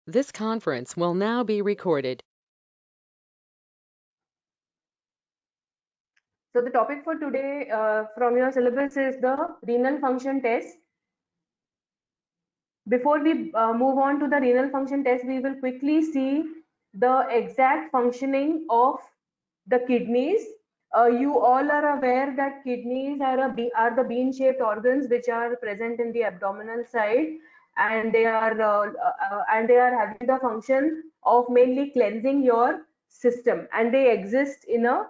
This conference will now be recorded. So the topic for today from your syllabus is the renal function test. Before we move on to the renal function test, we will quickly see the exact functioning of the kidneys. You all are aware that kidneys are the bean-shaped organs which are present in the abdominal side, and they are having the function of mainly cleansing your system, and they exist in a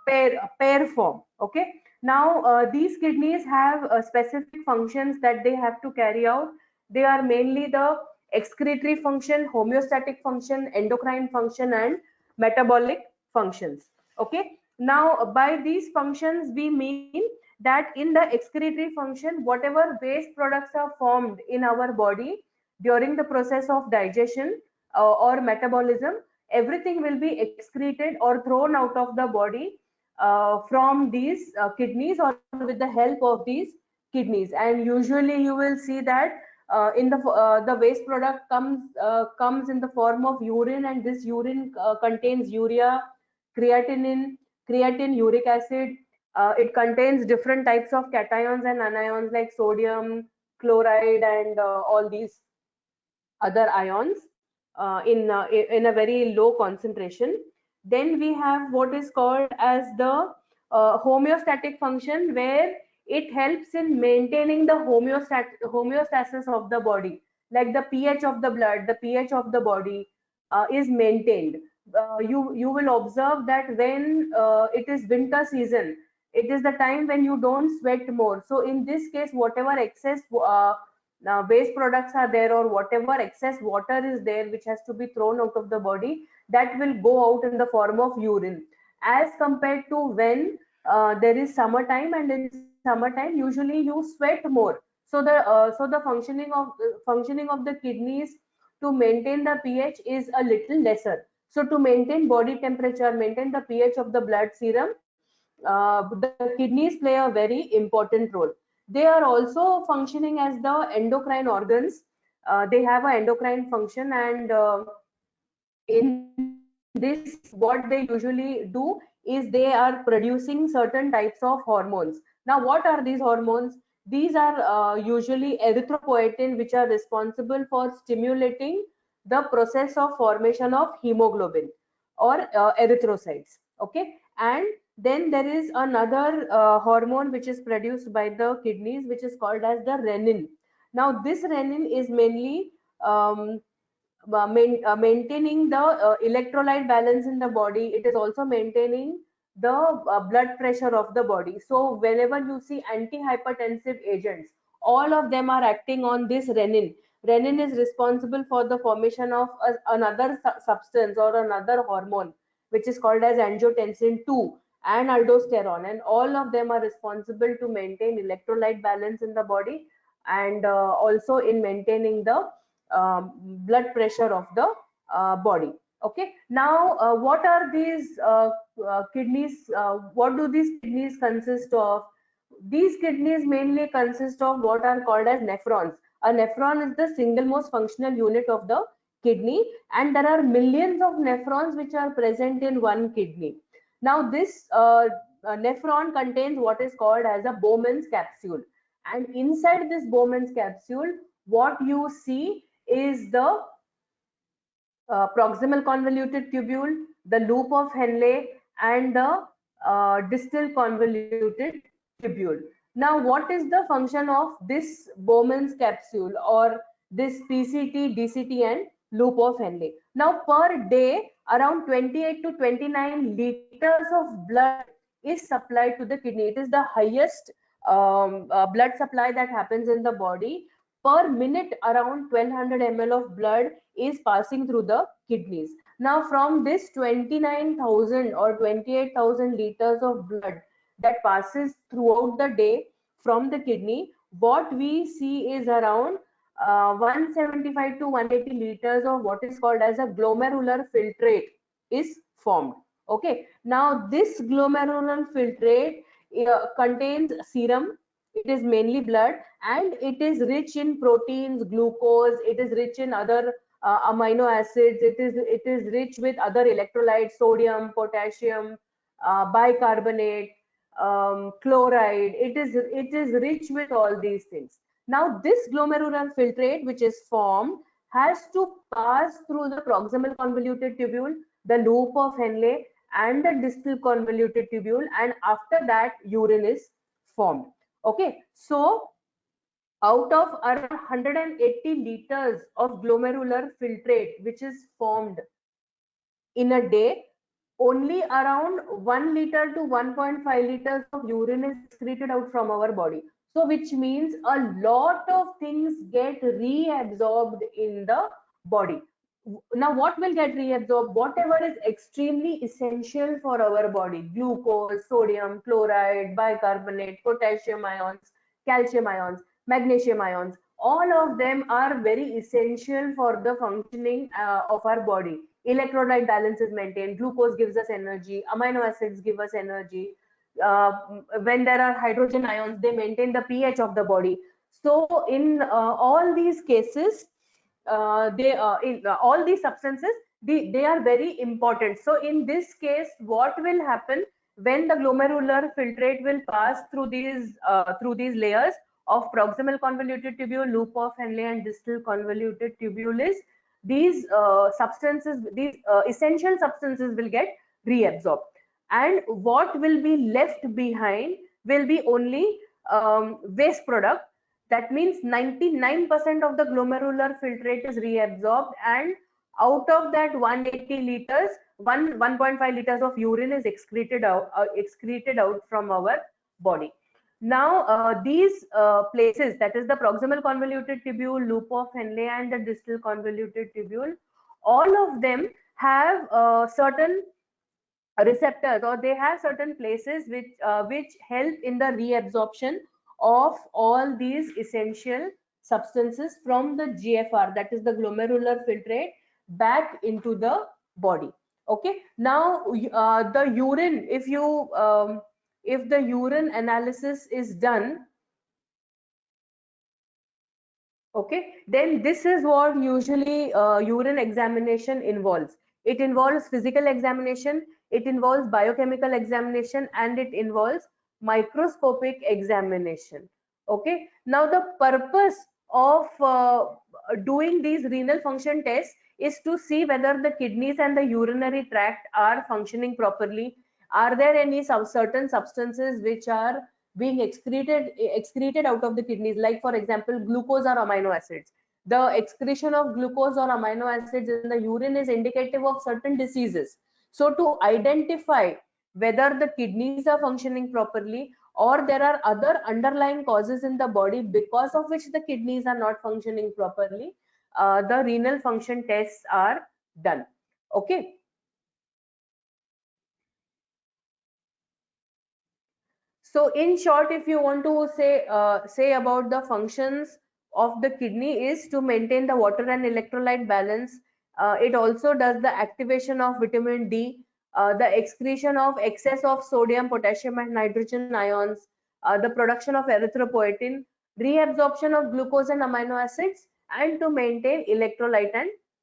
pair form. Okay, now these kidneys have specific functions that they have to carry out. They are mainly the excretory function, homeostatic function, endocrine function, and metabolic functions. Okay, now by these functions we mean that in the excretory function, whatever waste products are formed in our body during the process of digestion or metabolism, everything will be excreted or thrown out of the body from these kidneys or with the help of these kidneys. And usually you will see that in the waste product comes in the form of urine, and this urine contains urea, creatinine, uric acid. It contains different types of cations and anions like sodium, chloride, and all these other ions in a very low concentration. Then we have what is called as the homeostatic function, where it helps in maintaining the homeostasis of the body, like the pH of the blood, the pH of the body is maintained. You will observe that when it is winter season, it is the time when you don't sweat more. So in this case, whatever excess waste products are there, or whatever excess water is there which has to be thrown out of the body, that will go out in the form of urine, as compared to when there is summertime, and in summertime usually you sweat more. So the functioning of the kidneys to maintain the pH is a little lesser. So to maintain body temperature, maintain the pH of the blood serum, the kidneys play a very important role. They are also functioning as the endocrine organs. They have an endocrine function, and in this, what they usually do is they are producing certain types of hormones. Now, what are these hormones? These are usually erythropoietin, which are responsible for stimulating the process of formation of hemoglobin or erythrocytes. Okay, and then there is another hormone which is produced by the kidneys, which is called as the renin. Now, this renin is mainly maintaining the electrolyte balance in the body. It is also maintaining the blood pressure of the body. So whenever you see antihypertensive agents, all of them are acting on this renin. Renin is responsible for the formation of another substance or another hormone, which is called as angiotensin 2 and aldosterone, and all of them are responsible to maintain electrolyte balance in the body, and also in maintaining the blood pressure of the body. Okay, now what are these kidneys? What do these kidneys consist of? These kidneys mainly consist of what are called as nephrons. A nephron is the single most functional unit of the kidney, and there are millions of nephrons which are present in one kidney. Now, this nephron contains what is called as a Bowman's capsule, and inside this Bowman's capsule, what you see is the proximal convoluted tubule, the loop of Henle, and the distal convoluted tubule. Now, what is the function of this Bowman's capsule or this PCT, DCT, and loop of Henle? Now, per day, around 28 to 29 liters of blood is supplied to the kidney. It is the highest blood supply that happens in the body. Per minute, around 1200 ml of blood is passing through the kidneys. Now, from this 29,000 or 28,000 liters of blood that passes throughout the day from the kidney, what we see is around 175 to 180 liters of what is called as a glomerular filtrate is formed. Okay, now this glomerular filtrate contains serum. It is mainly blood, and it is rich in proteins, glucose. It is rich in other amino acids. It is rich with other electrolytes, sodium, potassium, bicarbonate, chloride. It is rich with all these things. Now this glomerular filtrate which is formed has to pass through the proximal convoluted tubule, the loop of Henle, and the distal convoluted tubule, and after that urine is formed. Okay, so out of around 180 liters of glomerular filtrate which is formed in a day, only around 1 liter to 1.5 liters of urine is excreted out from our body. So which means a lot of things get reabsorbed in the body. Now what will get reabsorbed? Whatever is extremely essential for our body: glucose, sodium, chloride, bicarbonate, potassium ions, calcium ions, magnesium ions, all of them are very essential for the functioning of our body. Electrolyte balance is maintained, glucose gives us energy, amino acids give us energy. uh, when there are hydrogen ions, they maintain the pH of the body. So in all these cases, they in all these substances, they are very important. So in this case, what will happen when the glomerular filtrate will pass through these layers of proximal convoluted tubule, loop of Henle, and distal convoluted tubule is these essential substances will get reabsorbed, and what will be left behind will be only waste product. That means 99% of the glomerular filtrate is reabsorbed, and out of that 180 liters, 1.5 liters of urine is excreted out from our body. Now these places, that is the proximal convoluted tubule, loop of Henle, and the distal convoluted tubule, all of them have certain receptors, or they have certain places which help in the reabsorption of all these essential substances from the GFR, that is the glomerular filtrate, back into the body. Okay, now the urine, if the urine analysis is done, okay, then this is what usually urine examination involves. It involves physical examination, it involves biochemical examination, and it involves microscopic examination. Okay, now the purpose of doing these renal function tests is to see whether the kidneys and the urinary tract are functioning properly. Are there any certain substances which are being excreted out of the kidneys, like for example glucose or amino acids? The excretion of glucose or amino acids in the urine is indicative of certain diseases. So to identify whether the kidneys are functioning properly, or there are other underlying causes in the body because of which the kidneys are not functioning properly, the renal function tests are done. Okay, so in short, if you want to say about the functions of the kidney, is to maintain the water and electrolyte balance. It also does the activation of vitamin D, the excretion of excess of sodium, potassium, and nitrogen ions, the production of erythropoietin, reabsorption of glucose and amino acids, and to maintain electrolyte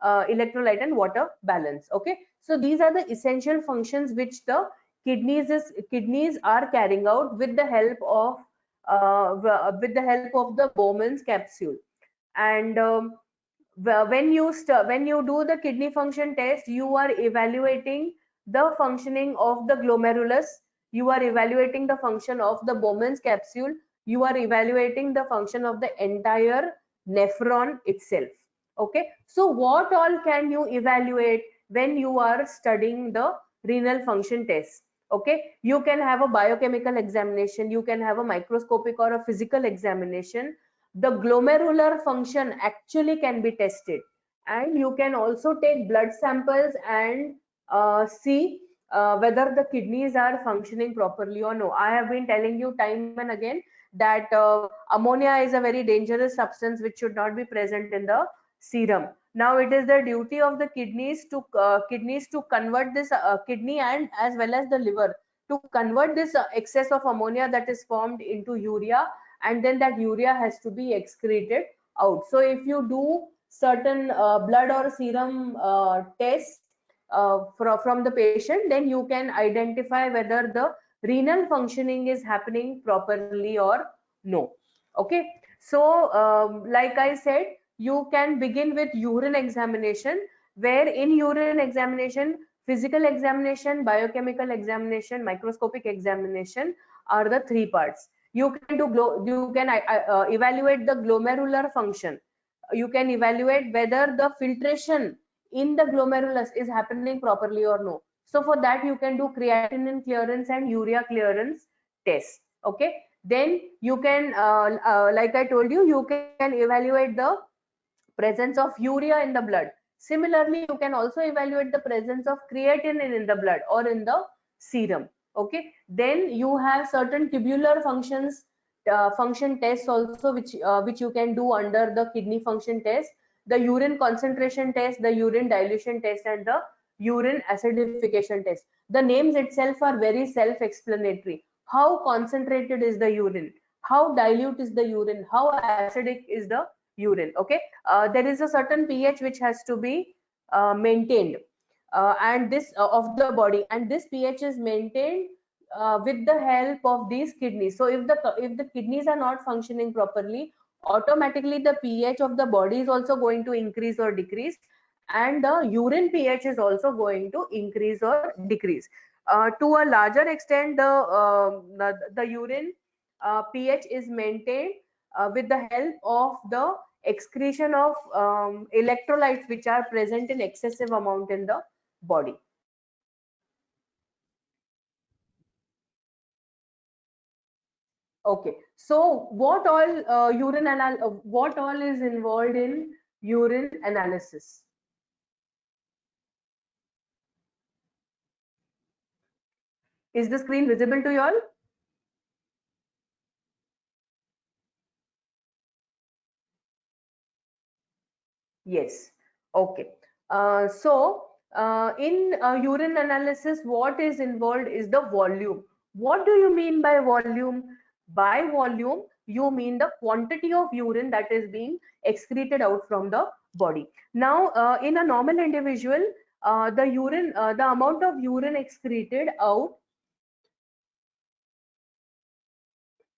and water balance. Okay, so these are the essential functions which the kidneys are carrying out with the help of the Bowman's capsule. And when you do the kidney function test, you are evaluating the functioning of the glomerulus, you are evaluating the function of the Bowman's capsule, you are evaluating the function of the entire nephron itself. Okay, so what all can you evaluate when you are studying the renal function test? Okay, you can have a biochemical examination, you can have a microscopic or a physical examination. The glomerular function actually can be tested, and you can also take blood samples and see whether the kidneys are functioning properly or no. I have been telling you time and again that ammonia is a very dangerous substance which should not be present in the serum. Now it is the duty of the kidneys to convert this kidney, and as well as the liver, to convert this excess of ammonia that is formed into urea, and then that urea has to be excreted out. So if you do certain blood or serum tests from the patient, then you can identify whether the renal functioning is happening properly or no. Okay, so like I said, you can begin with urine examination, where in urine examination, physical examination, biochemical examination, microscopic examination are the three parts. You can evaluate the glomerular function. You can evaluate whether the filtration in the glomerulus is happening properly or no. So for that you can do creatinine clearance and urea clearance test. Okay, then you can like I told you, you can evaluate the presence of urea in the blood. Similarly, you can also evaluate the presence of creatinine in the blood or in the serum. Okay, then you have certain tubular function tests also, which you can do under the kidney function test, the urine concentration test, the urine dilution test, and the urine acidification test. The names itself are very self-explanatory. How concentrated is the urine? How dilute is the urine? How acidic is the urine? Okay, there is a certain pH which has to be maintained, and this of the body, and this pH is maintained with the help of these kidneys. So if the kidneys are not functioning properly, automatically the pH of the body is also going to increase or decrease, and the urine pH is also going to increase or decrease. To a larger extent, the urine pH is maintained with the help of the excretion of electrolytes which are present in excessive amount in the body. Okay, so what all is involved in urine analysis? Is the screen visible to you all? Yes. Okay. In urine analysis, what is involved is the volume. What do you mean by volume? By volume, you mean the quantity of urine that is being excreted out from the body. Now, in a normal individual, the amount of urine excreted out,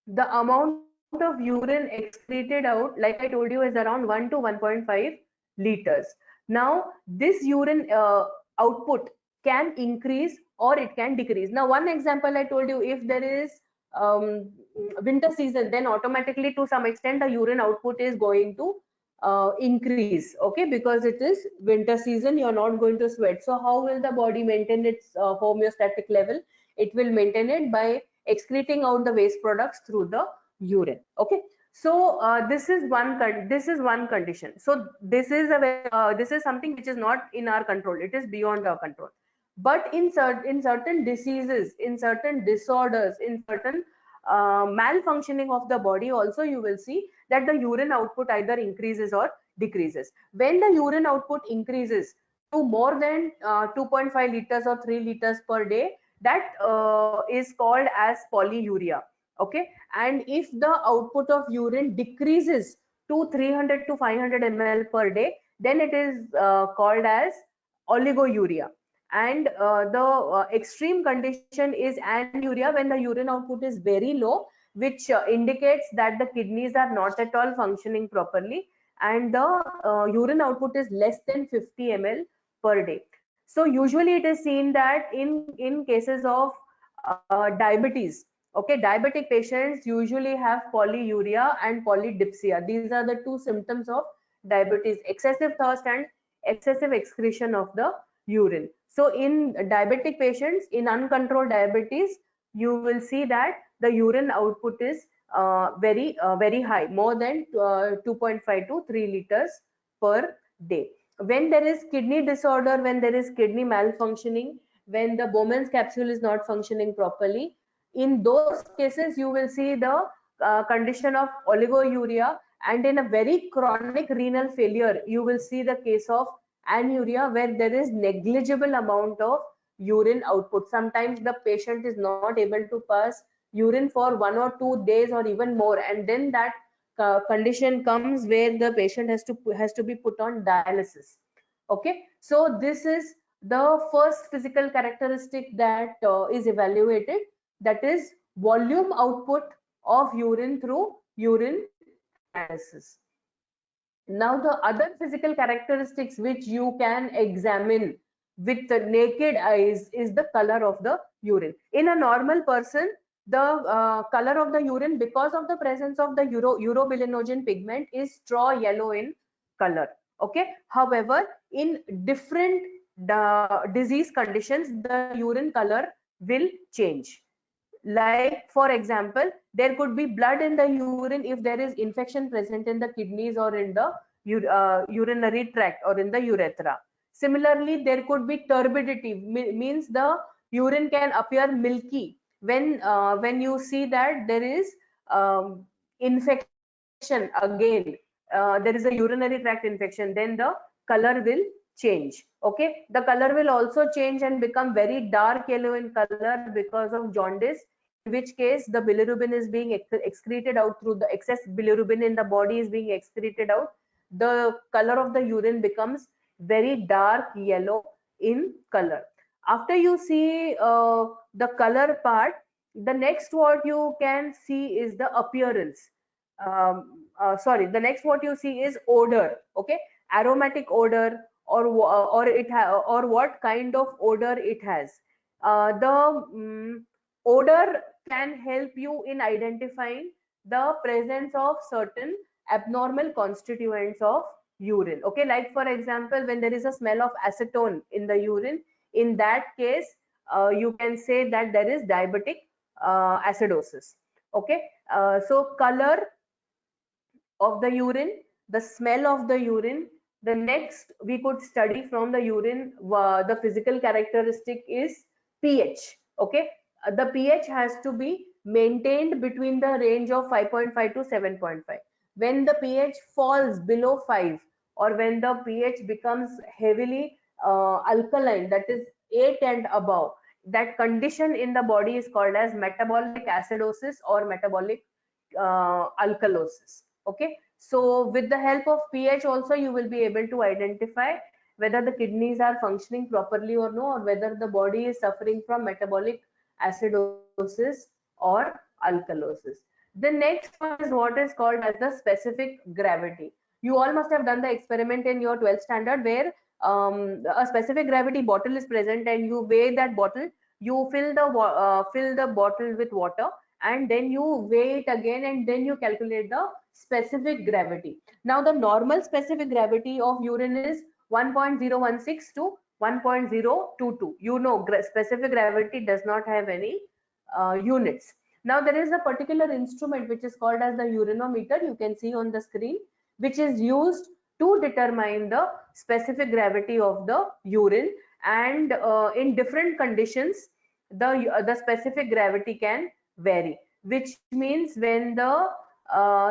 the amount of urine excreted out, like I told you, is around 1 to 1.5 liters. Now, this urine output can increase or it can decrease. Now, one example I told you, if there is winter season, then automatically to some extent the urine output is going to increase, okay, because it is winter season, you're not going to sweat. So how will the body maintain its homeostatic level? It will maintain it by excreting out the waste products through the urine. Okay, so this is one condition. So this is something which is not in our control, it is beyond our control. But in certain diseases, in certain disorders, in certain malfunctioning of the body also, you will see that the urine output either increases or decreases. When the urine output increases to more than 2.5 liters or 3 liters per day, that is called as polyuria. Okay, and if the output of urine decreases to 300 to 500 ml per day, then it is called as oligouria. And the extreme condition is anuria, when the urine output is very low, which indicates that the kidneys are not at all functioning properly, and the urine output is less than 50 ml per day. So usually it is seen that in cases of diabetes, okay, diabetic patients usually have polyuria and polydipsia. These are the two symptoms of diabetes: excessive thirst and excessive excretion of the urine. So in diabetic patients, in uncontrolled diabetes, you will see that the urine output is very high, more than 2.5 to 3 liters per day. When there is kidney disorder, when there is kidney malfunctioning, when the Bowman's capsule is not functioning properly, in those cases you will see the condition of oligouria, and in a very chronic renal failure, you will see the case of anuria, where there is negligible amount of urine output. Sometimes the patient is not able to pass urine for 1 or 2 days or even more, and then that condition comes where the patient has to be put on dialysis. Okay, so this is the first physical characteristic that is evaluated, that is volume output of urine through urine analysis. Now the other physical characteristics which you can examine with the naked eyes is the color of the urine. In a normal person, the color of the urine, because of the presence of the urobilinogen pigment, is straw yellow in color. Okay. However, in different disease conditions, the urine color will change. Like, for example, there could be blood in the urine if there is infection present in the kidneys or in the urinary tract or in the urethra. Similarly, there could be turbidity, means the urine can appear milky when you see that there is infection again. There is a urinary tract infection, then the color will change. Okay, the color will also change and become very dark yellow in color because of jaundice, in which case the bilirubin is being excreted out through the excess bilirubin in the body is being excreted out. The color of the urine becomes very dark yellow in color. After you see the color part, the next what you can see is the appearance. Sorry, the next what you see is odor. Okay, aromatic odor, or what kind of odor it has. The odor can help you in identifying the presence of certain abnormal constituents of urine. Okay, like for example, when there is a smell of acetone in the urine, in that case you can say that there is diabetic acidosis. Okay, so color of the urine, the smell of the urine. The next we could study from the urine, the physical characteristic is pH. Okay, the pH has to be maintained between the range of 5.5 to 7.5. When the pH falls below 5, or when the pH becomes heavily alkaline, that is 8 and above, that condition in the body is called as metabolic acidosis or metabolic alkalosis. Okay, so with the help of pH also you will be able to identify whether the kidneys are functioning properly or no, or whether the body is suffering from metabolic acidosis or alkalosis. The next one is what is called as the specific gravity. You all must have done the experiment in your 12th standard where a specific gravity bottle is present and you weigh that bottle, you fill the bottle with water, and then you weigh it again, and then you calculate the specific gravity. Now the normal specific gravity of urine is 1.016 to 1.022. You know, specific gravity does not have any units. Now there is a particular instrument which is called as the urinometer, you can see on the screen, which is used to determine the specific gravity of the urine, and in different conditions the specific gravity can vary, which means when the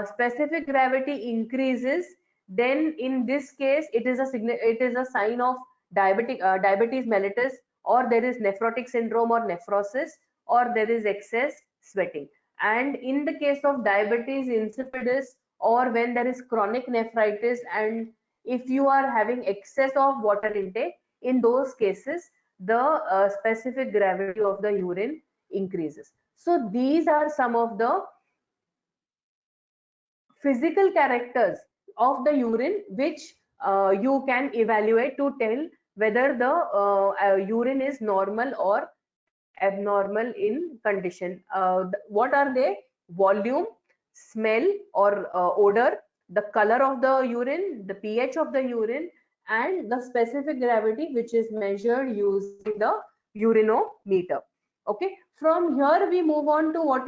specific gravity increases, then in this case it is a sign of diabetes mellitus, or there is nephrotic syndrome or nephrosis, or there is excess sweating. And in the case of diabetes insipidus, or when there is chronic nephritis, and if you are having excess of water intake, in those cases the specific gravity of the urine increases. So these are some of the physical characters of the urine which you can evaluate to tell whether the urine is normal or abnormal in condition. What are they? Volume, smell or odor, the color of the urine, the pH of the urine, and the specific gravity, which is measured using the urinometer. Okay, from here we move on to what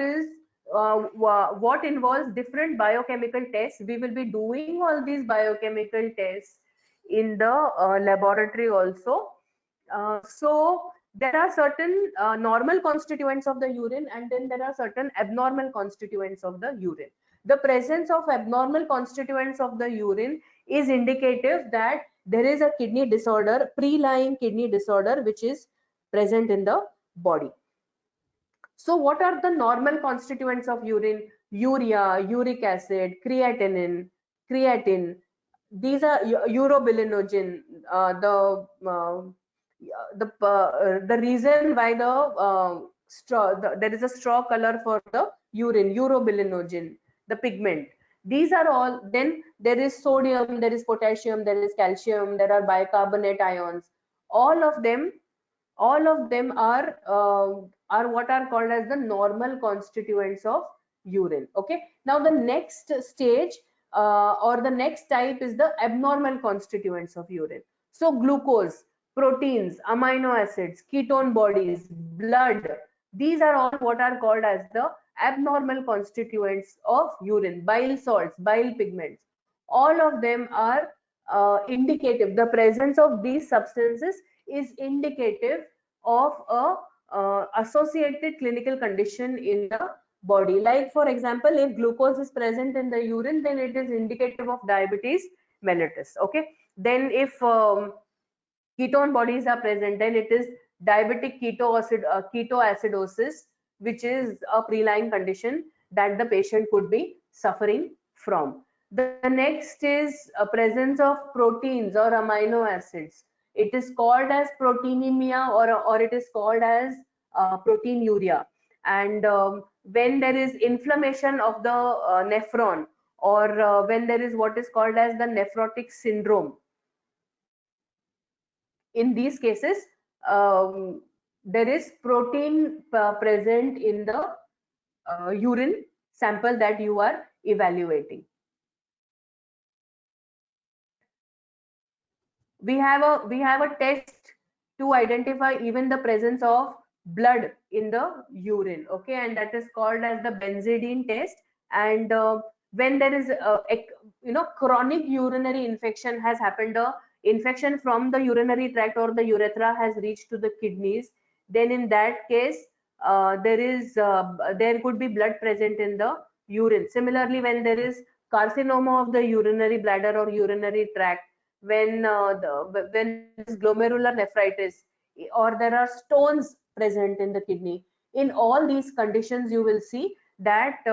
involves different biochemical tests. We will be doing all these biochemical tests in the laboratory also. So there are certain normal constituents of the urine, and then there are certain abnormal constituents of the urine. The presence of abnormal constituents of the urine is indicative that there is a kidney disorder, pre-lying kidney disorder, which is present in the body. So what are the normal constituents of urine? urea, uric acid, creatine. These are urobilinogen. The reason why there is a straw color for the urine, urobilinogen, the pigment. These are all. Then there is sodium, there is potassium, there is calcium, there are bicarbonate ions. All of them are what are called as the normal constituents of urine. Okay, now the next stage or the next type is the abnormal constituents of urine. So glucose, proteins, amino acids, ketone bodies, blood, these are all what are called as the abnormal constituents of urine. Bile salts, bile pigments, all of them are indicative. The presence of these substances is indicative of a associated clinical condition in the body. Like for example, if glucose is present in the urine, then it is indicative of diabetes mellitus. Okay, then if ketone bodies are present, then it is diabetic ketoacidosis, which is a pre-lying condition that the patient could be suffering from. The next is a presence of proteins or amino acids. It is called as proteinemia, or it is called as proteinuria. And when there is inflammation of the nephron, or when there is what is called as the nephrotic syndrome, in these cases, there is protein present in the urine sample that you are evaluating. We have a test to identify even the presence of blood in the urine. Okay, and that is called as the benzidine test. And when there is chronic urinary infection has happened, infection from the urinary tract or the urethra has reached to the kidneys, then in that case there could be blood present in the urine. Similarly, when there is carcinoma of the urinary bladder or urinary tract, when there's glomerular nephritis, or there are stones present in the kidney, in all these conditions you will see that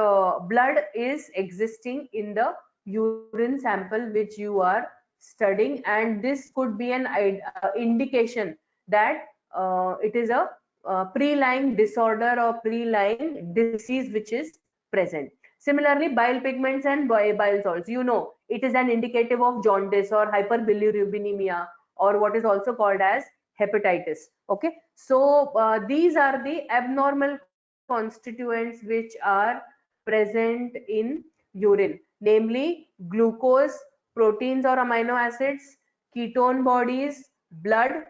blood is existing in the urine sample which you are studying, and this could be an indication that it is a pre-lying disorder or pre-lying disease which is present. Similarly, bile pigments and bile salts, it is an indicative of jaundice or hyperbilirubinemia, or what is also called as hepatitis. Okay, so these are the abnormal constituents which are present in urine, namely glucose, proteins or amino acids, ketone bodies, blood,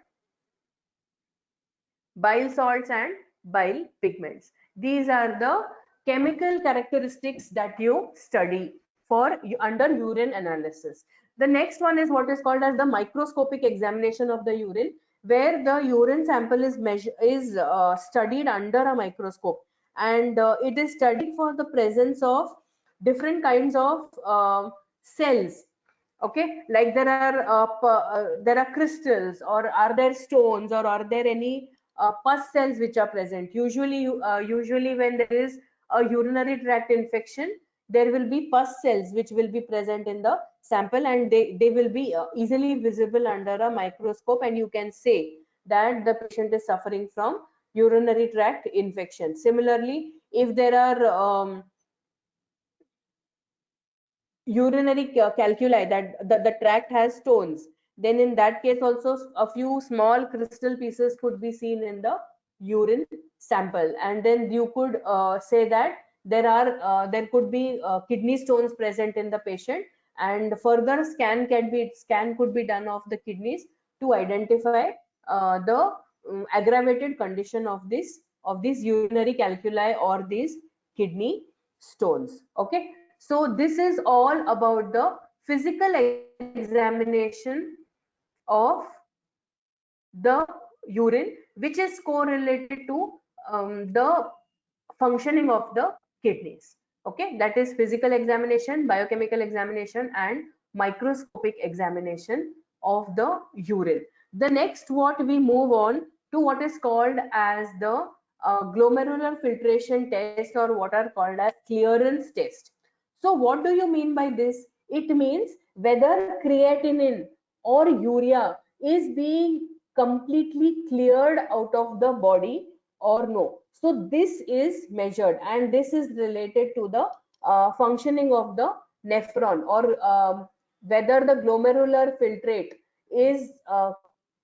bile salts and bile pigments. These are the chemical characteristics that you study for under urine analysis. The next one is what is called as the microscopic examination of the urine, where the urine sample is studied under a microscope, and it is studied for the presence of different kinds of cells. Okay, like there are crystals, or are there stones, or are there any pus cells which are present. Usually when there is a urinary tract infection, there will be pus cells which will be present in the sample, and they will be easily visible under a microscope, and you can say that the patient is suffering from urinary tract infection. Similarly, if there are urinary calculi, that the tract has stones, then in that case also a few small crystal pieces could be seen in the urine sample, and then you could say that there could be kidney stones present in the patient, and further scan could be done of the kidneys to identify the aggravated condition of these urinary calculi or these kidney stones. Okay, so this is all about the physical examination of the urine, which is correlated to the functioning of the kidneys. Okay, that is physical examination, biochemical examination, and microscopic examination of the urine. The next, what we move on to what is called as the glomerular filtration test, or what are called as clearance test. So what do you mean by this? It means whether creatinine or urea is being completely cleared out of the body or no. So this is measured, and this is related to the functioning of the nephron, or whether the glomerular filtrate is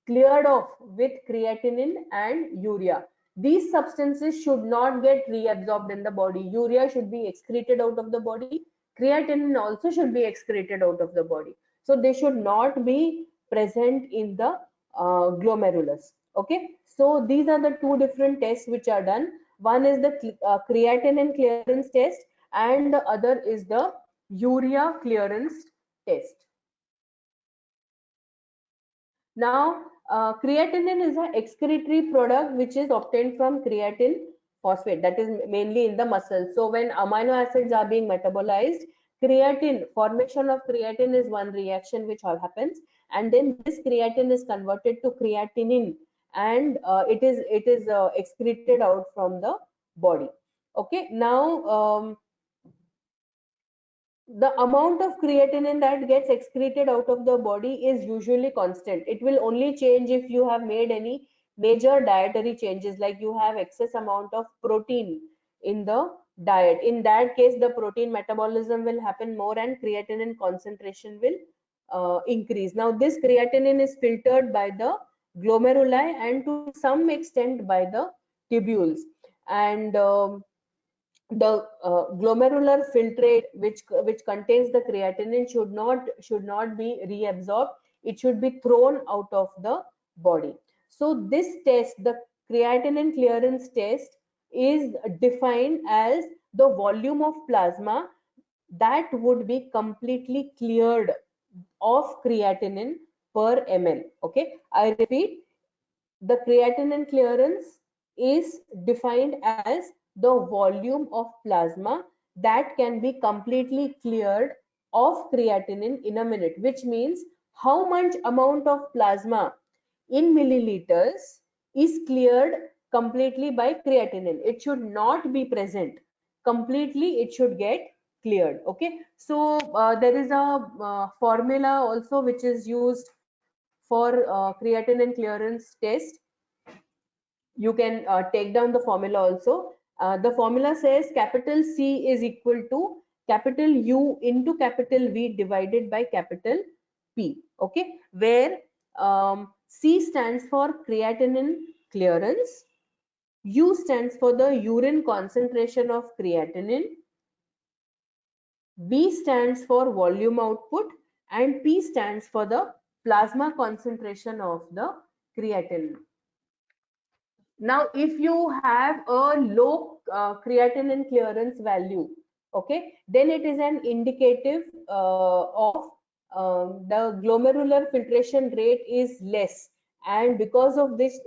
cleared off with creatinine and urea. These substances should not get reabsorbed in the body. Urea should be excreted out of the body. Creatinine also should be excreted out of the body. So they should not be present in the glomerulus. Okay. So these are the two different tests which are done. One is the creatinine clearance test, and the other is the urea clearance test. Now, creatinine is an excretory product which is obtained from creatine phosphate, that is mainly in the muscles. So when amino acids are being metabolized, formation of creatine is one reaction which all happens, and then this creatine is converted to creatinine, and it is excreted out from the body. Okay, now the amount of creatinine that gets excreted out of the body is usually constant. It will only change if you have made any major dietary changes, like you have excess amount of protein in the diet. In that case, the protein metabolism will happen more and creatinine concentration will increase. Now, this creatinine is filtered by the glomeruli and to some extent by the tubules. And the glomerular filtrate which contains the creatinine should not be reabsorbed. It should be thrown out of the body. So this test, the creatinine clearance test, is defined as the volume of plasma that would be completely cleared of creatinine per ml. Okay, I repeat, the creatinine clearance is defined as the volume of plasma that can be completely cleared of creatinine in a minute, which means how much amount of plasma in milliliters is cleared completely by creatinine. It should not be present completely, it should get cleared. Okay, so there is a formula also which is used for creatinine clearance test. You can take down the formula also. The formula says capital C is equal to capital U into capital V divided by capital P. Okay, where C stands for creatinine clearance, U stands for the urine concentration of creatinine, V stands for volume output, and P stands for the plasma concentration of the creatinine. Now, if you have a low creatinine clearance value, okay, then it is an indicative of the glomerular filtration rate is less, and because of this,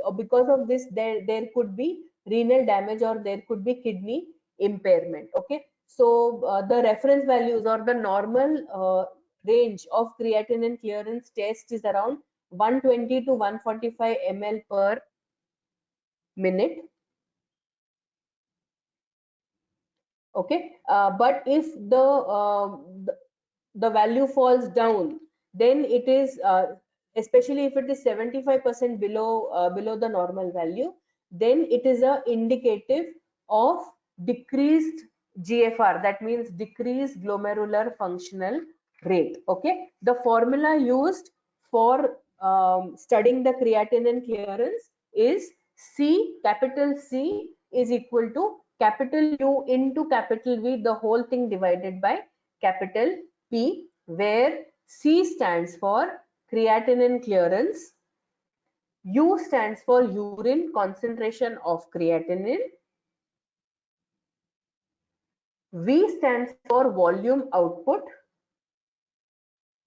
there could be renal damage or there could be kidney impairment. Okay, so the reference values or the normal range of creatinine clearance test is around 120 to 145 ml per minute. Okay, but if the value falls down, then it is especially if it is 75% below the normal value, then it is a indicative of decreased GFR, that means decreased glomerular functional rate. Okay, the formula used for studying the creatinine clearance is capital C is equal to capital U into capital V, the whole thing divided by capital P, where C stands for creatinine clearance, U stands for urine concentration of creatinine, V stands for volume output,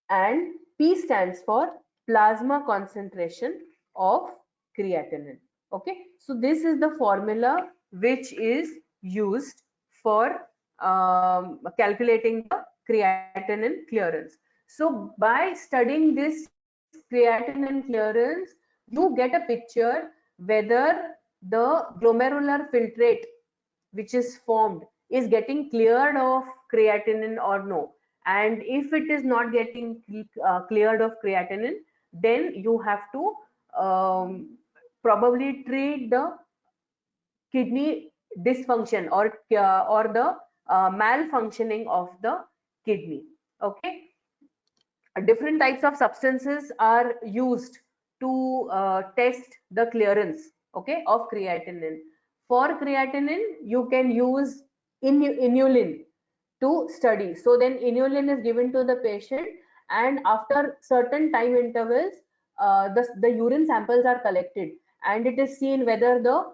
and P stands for plasma concentration of creatinine. Okay, so this is the formula which is used for calculating the creatinine clearance. So by studying this creatinine clearance, you get a picture whether the glomerular filtrate which is formed is getting cleared of creatinine or no. And if it is not getting cleared of creatinine, then you have to probably treat the kidney dysfunction or the malfunctioning of the kidney. Okay, different types of substances are used to test the clearance, okay, of creatinine. For creatinine you can use inulin to study. So then inulin is given to the patient, and after certain time intervals the urine samples are collected, and it is seen whether the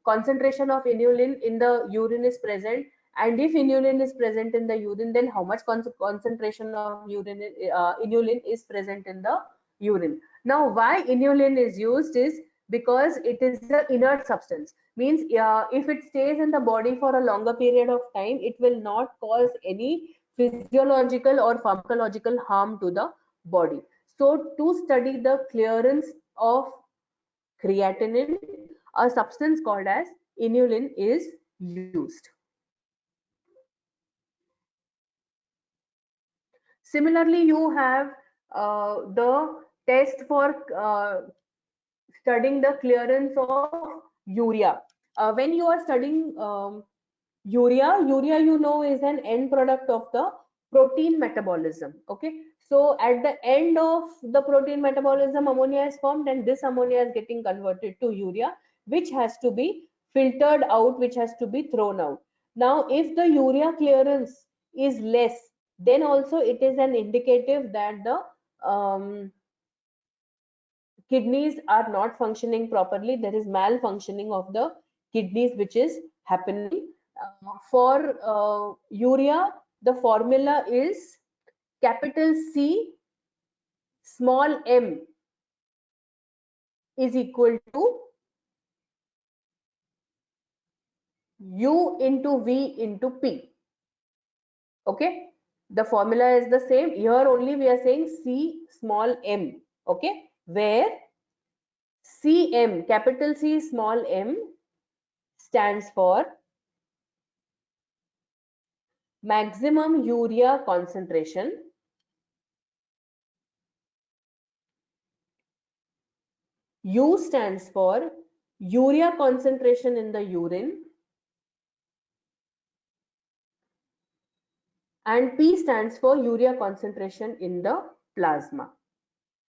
concentration of inulin in the urine is present, and if inulin is present in the urine, then how much concentration of inulin is present in the urine. Now why inulin is used is because it is an inert substance, means if it stays in the body for a longer period of time, it will not cause any physiological or pharmacological harm to the body. So to study the clearance of creatinine, a substance called as inulin is used. Similarly, you have the test for studying the clearance of urea. When you are studying urea you know is an end product of the protein metabolism. Okay, so at the end of the protein metabolism, ammonia is formed, and this ammonia is getting converted to urea, which has to be filtered out, which has to be thrown out. Now if the urea clearance is less, then also it is an indicative that the kidneys are not functioning properly. There is malfunctioning of the kidneys which is happening. For urea, the formula is capital C small m is equal to U into V into P. Okay, the formula is the same. Here only we are saying C small m. Okay, where CM, capital C small m, stands for maximum urea concentration. U stands for urea concentration in the urine, and P stands for urea concentration in the plasma.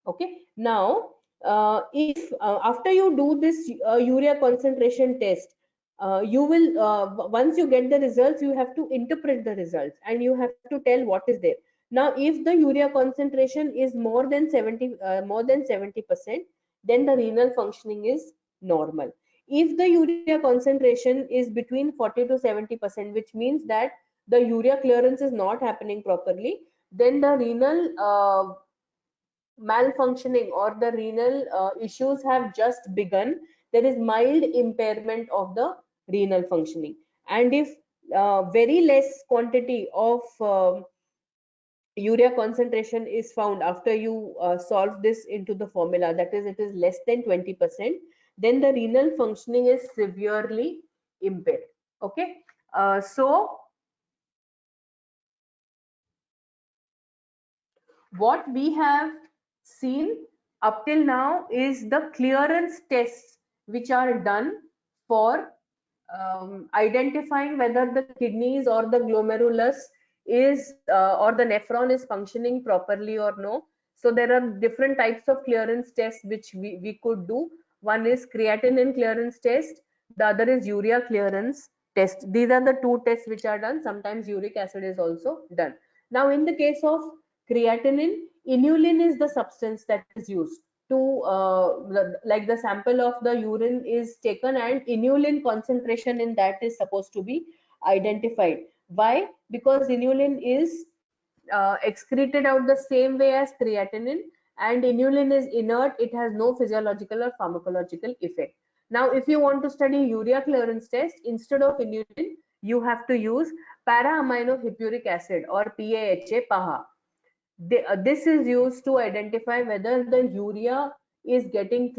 Okay, now if after you do this urea concentration test, you will once you get the results, you have to interpret the results and you have to tell what is there. Now if the urea concentration is more than 70%, then the renal functioning is normal. If the urea concentration is between 40 to 70%, which means that the urea clearance is not happening properly, then the renal malfunctioning or the renal issues have just begun. There is mild impairment of the renal functioning, and if very less quantity of urea concentration is found after you solve this into the formula, that is it is less than 20%, then the renal functioning is severely impaired. Okay, so what we have seen up till now is the clearance tests which are done for identifying whether the kidneys or the glomerulus is or the nephron is functioning properly or no. So there are different types of clearance tests which we could do. One is creatinine clearance test, the other is urea clearance test. These are the two tests which are done. Sometimes uric acid is also done. Now in the case of creatinine, inulin is the substance that is used to like the sample of the urine is taken and inulin concentration in that is supposed to be identified. Why? Because inulin is excreted out the same way as creatinine, and inulin is inert. It has no physiological or pharmacological effect. Now if you want to study urea clearance test, instead of inulin you have to use para amino hippuric acid or PAHA, PAHA. This is used to identify whether the urea is getting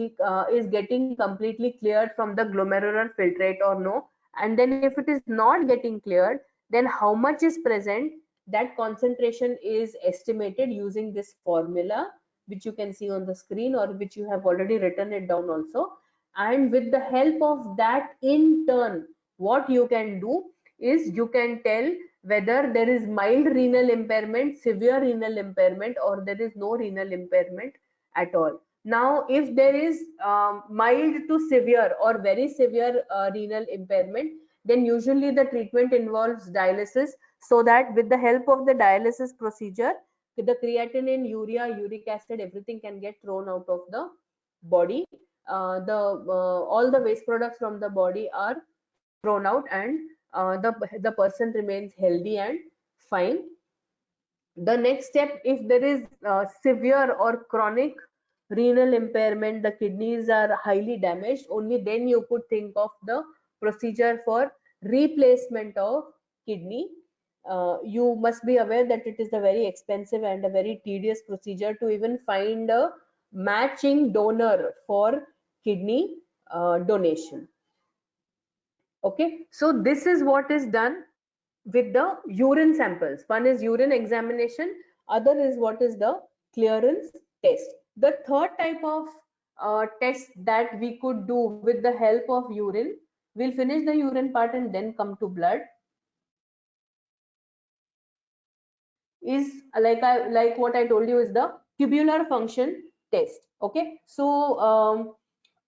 completely cleared from the glomerular filtrate or no. And then if it is not getting cleared, then how much is present, that concentration is estimated using this formula, which you can see on the screen, or which you have already written it down also. And with the help of that, in turn, what you can do is you can tell whether there is mild renal impairment, severe renal impairment, or there is no renal impairment at all. Now, if there is mild to severe or very severe renal impairment, then usually the treatment involves dialysis, so that with the help of the dialysis procedure, the creatinine, urea, uric acid, everything can get thrown out of the body. All the waste products from the body are thrown out, and the person remains healthy and fine. The next step, if there is severe or chronic renal impairment, the kidneys are highly damaged, only then you could think of the procedure for replacement of kidney. You must be aware that it is a very expensive and a very tedious procedure to even find a matching donor for kidney donation. Okay, so this is what is done with the urine samples. One is urine examination, other is what is the clearance test. The third type of test that we could do with the help of urine, we'll finish the urine part and then come to blood, is like what I told you, is the tubular function test. Okay, so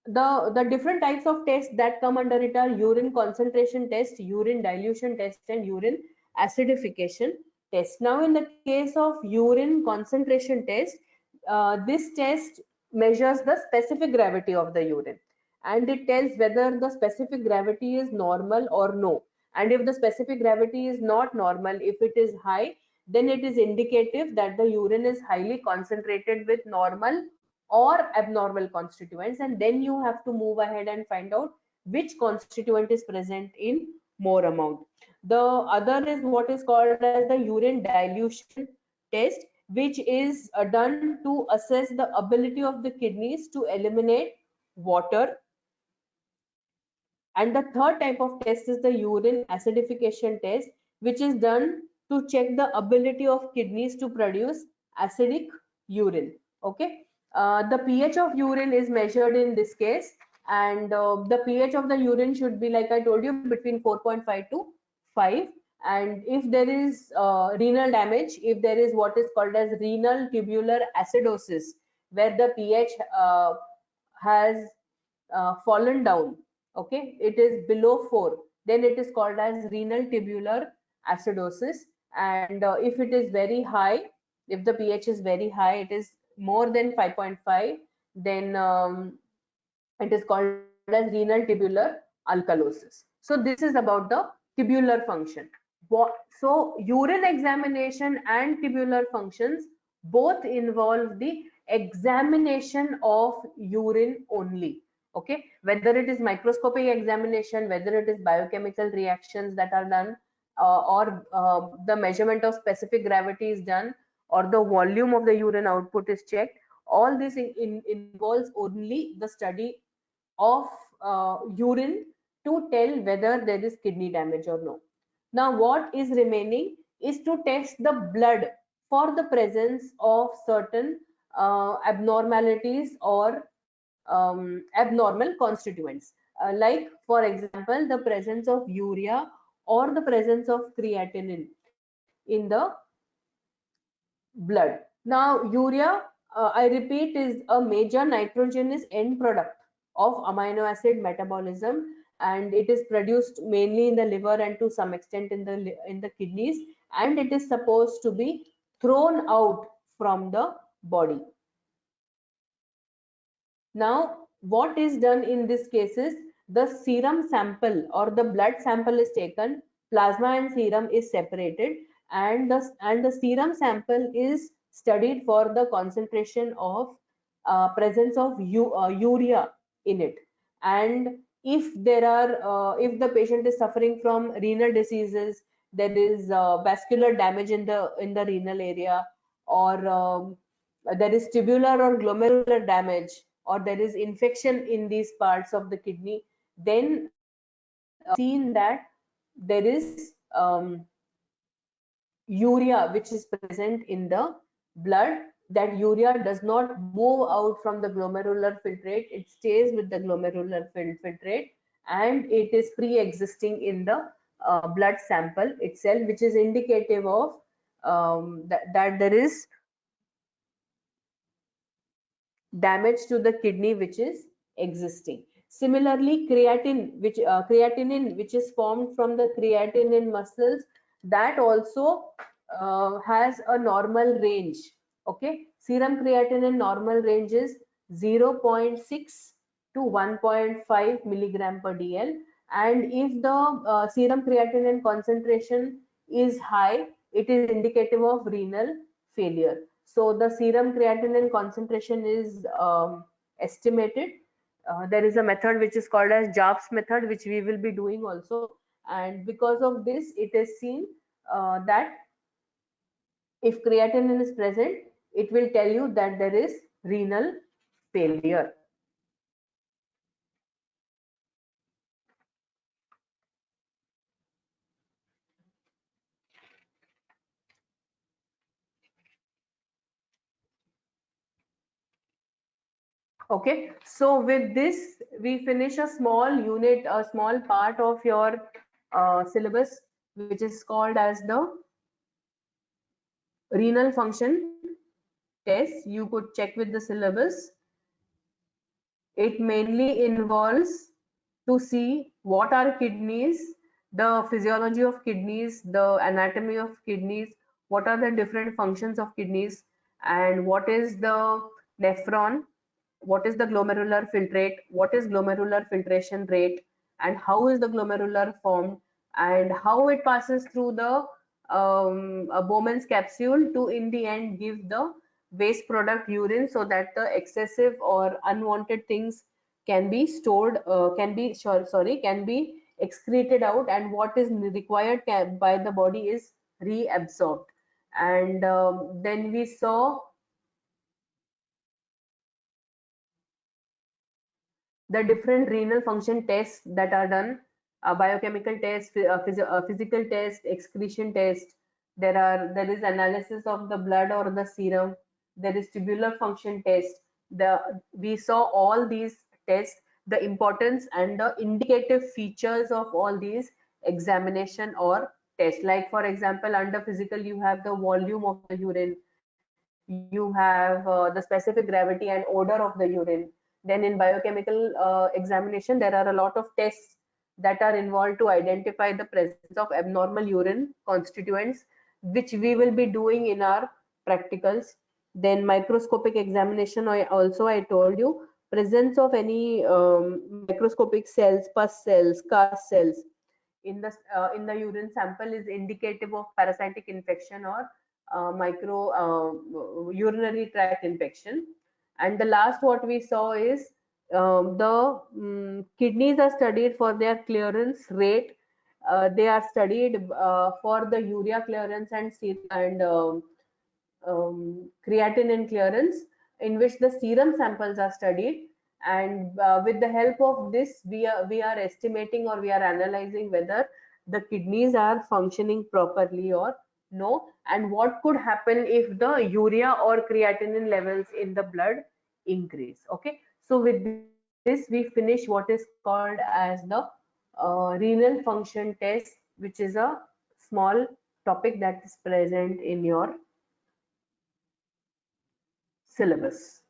the different types of tests that come under it are urine concentration test, urine dilution test, and urine acidification test. Now, in the case of urine concentration test, this test measures the specific gravity of the urine, and it tells whether the specific gravity is normal or no. And if the specific gravity is not normal, if it is high, then it is indicative that the urine is highly concentrated with normal or abnormal constituents, and then you have to move ahead and find out which constituent is present in more amount. The other is what is called as the urine dilution test, which is done to assess the ability of the kidneys to eliminate water. And the third type of test is the urine acidification test, which is done to check the ability of kidneys to produce acidic urine. Okay, the pH of urine is measured in this case, and the pH of the urine should be, like I told you, between 4.5 to 5. And if there is renal damage, if there is what is called as renal tubular acidosis, where the pH has fallen down, okay, it is below 4, then it is called as renal tubular acidosis. And if it is very high, if the pH is very high, it is more than 5.5, then it is called as renal tubular alkalosis. So this is about the tubular function. So urine examination and tubular functions both involve the examination of urine only. Okay, whether it is microscopic examination, whether it is biochemical reactions that are done, or the measurement of specific gravity is done, or the volume of the urine output is checked, all this involves only the study of urine to tell whether there is kidney damage or no. Now, what is remaining is to test the blood for the presence of certain abnormalities or abnormal constituents, like for example the presence of urea or the presence of creatinine in the blood. Now, urea, I repeat, is a major nitrogenous end product of amino acid metabolism, and it is produced mainly in the liver and to some extent in the kidneys, and it is supposed to be thrown out from the body. Now, what is done in this case is the serum sample or the blood sample is taken, plasma and serum is separated, and the serum sample is studied for the concentration of presence of urea in it. And if there are if the patient is suffering from renal diseases, there is vascular damage in the renal area, or there is tubular or glomerular damage, or there is infection in these parts of the kidney, then seen that there is urea which is present in the blood. That urea does not move out from the glomerular filtrate, it stays with the glomerular filtrate, and it is pre-existing in the blood sample itself, which is indicative of that there is damage to the kidney which is existing. Similarly, creatinine, which is formed from the creatinine muscles, that also has a normal range. Okay, serum creatinine normal range is 0.6 to 1.5 milligram per dl, and if the serum creatinine concentration is high, it is indicative of renal failure. So the serum creatinine concentration is estimated. There is a method which is called as JARPS method, which we will be doing also. And because of this, it is seen that if creatinine is present, it will tell you that there is renal failure. Okay, so with this, we finish a small unit, a small part of your syllabus, which is called as the renal function test. You could check with the syllabus. It mainly involves to see what are kidneys, the physiology of kidneys, the anatomy of kidneys, what are the different functions of kidneys, and what is the nephron, what is the glomerular filtrate, what is glomerular filtration rate, and how is the glomerular formed, and how it passes through the Bowman's capsule to in the end give the waste product urine, so that the excessive or unwanted things can be stored, can be excreted out, and what is required by the body is reabsorbed. And then we saw the different renal function tests that are done, biochemical test, physical test, excretion test. There is analysis of the blood or the serum. There is tubular function test. We saw all these tests, the importance and the indicative features of all these examination or test. Like for example, under physical, you have the volume of the urine, you have the specific gravity and odor of the urine. Then in biochemical examination, there are a lot of tests that are involved to identify the presence of abnormal urine constituents, which we will be doing in our practicals. Then microscopic examination, I told you, presence of any microscopic cells, pus cells, cast cells in the urine sample is indicative of parasitic infection or micro urinary tract infection. And the last what we saw is the kidneys are studied for their clearance rate. They are studied for the urea clearance and creatinine clearance, in which the serum samples are studied. And with the help of this, we are estimating, or we are analyzing whether the kidneys are functioning properly or no, and what could happen if the urea or creatinine levels in the blood increase. Okay, so with this we finish what is called as the renal function test, which is a small topic that is present in your syllabus.